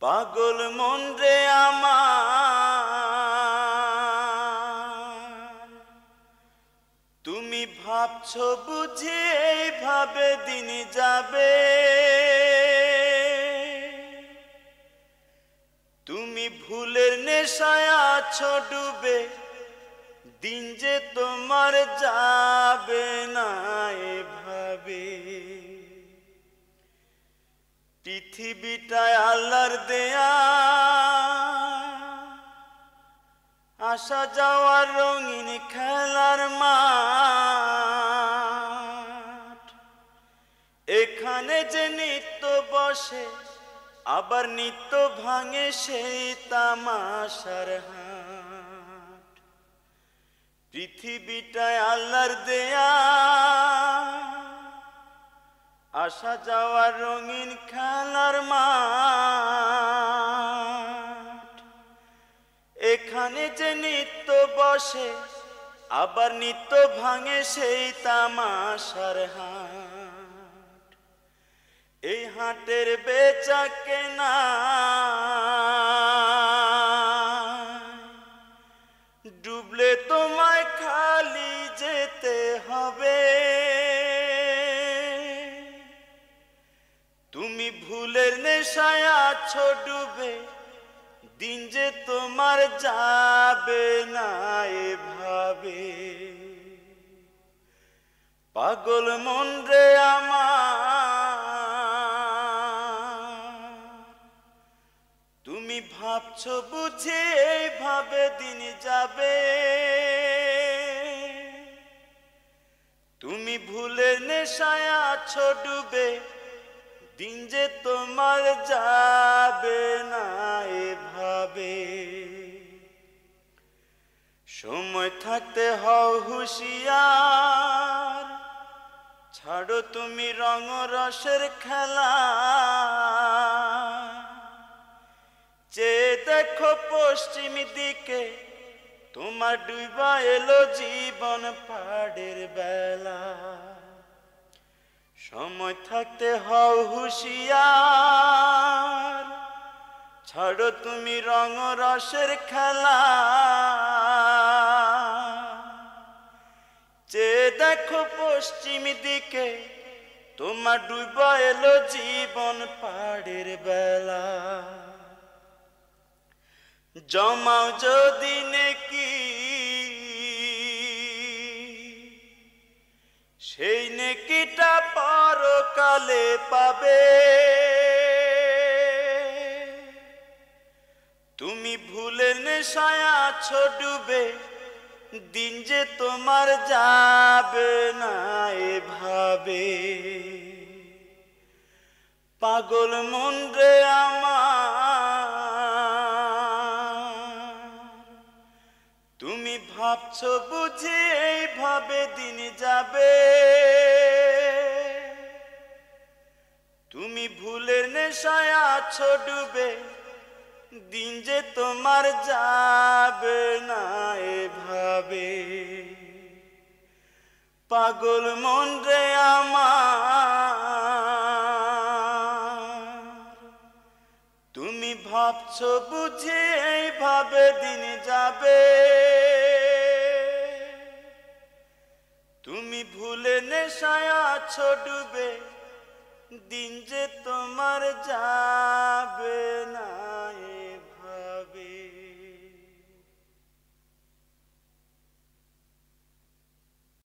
পাগল মন রে আমার, তুমি ভাবছো বুঝি এইভাবে দিন যাবে। তুমি ভুলের নেশায় আছো ডুবে, দিন যে তোমার যাবে না এভাবে। পৃথিবীটায় আল্লাহর দেয়া আসা যাওয়ার রঙিন খেলার মাঠ। এখানে যে নিত্য বসে আবার নিত্য ভাঙে সেই তামাশার হাট। পৃথিবীটায় আল্লাহর দেয়া আসা যাওয়ার রঙিন খেলার মাঠ। এখানে যে নিত্য বসে আবার নিত্য ভাঙে সেই তামাশার হাট। এই হাটের বেচা কেনা ডুবলে তোমায় খালি যেতে হবে। তুমি ভুলের নেশায় আছো ডুবে, দিন যে তোমার যাবে না এভাবে। পাগল মন রে আমার, তুমি ভাবছো বুঝি এইভাবে দিন যাবে। তুমি ভুলের নেশায় আছো ডুবে, দিন যে তোমার যাবে না এভাবে। সময় থাকতে হও হুঁশিয়ার, ছাড়ো তুমি রং রসের খেলা। চেয়ে দেখো পশ্চিম দিকে, তোমার ডুবা এলো জীবন পাড়ের বেলা। সময় থাকতে হও হুঁশিয়ার, ছাড়ো তুমি রং রসের খেলা। চেয়ে দেখো পশ্চিম দিকে, তোমার ডুবা এলো জীবন পাড়ের বেলা। জমাও যদি নেকি সেই নেকিটা পরকালে পাবে। তুমি ভুলের নেশায় আছো ডুবে, দিন যে তোমার যাবে না এভাবে। পাগল মন রে আমার, তুমি ভাবছো বুঝি এইভাবে দিন যাবে। তুমি ভুলের নেশায় আছো ডুবে, দিন যে তোমার যাবে না এভাবে। পাগল মন রে আমার, তুমি ভাবছো বুঝি এইভাবে দিন যাবে। তুমি ভুলে নেশায় আছো ডুবে, দিন যে তোমার যা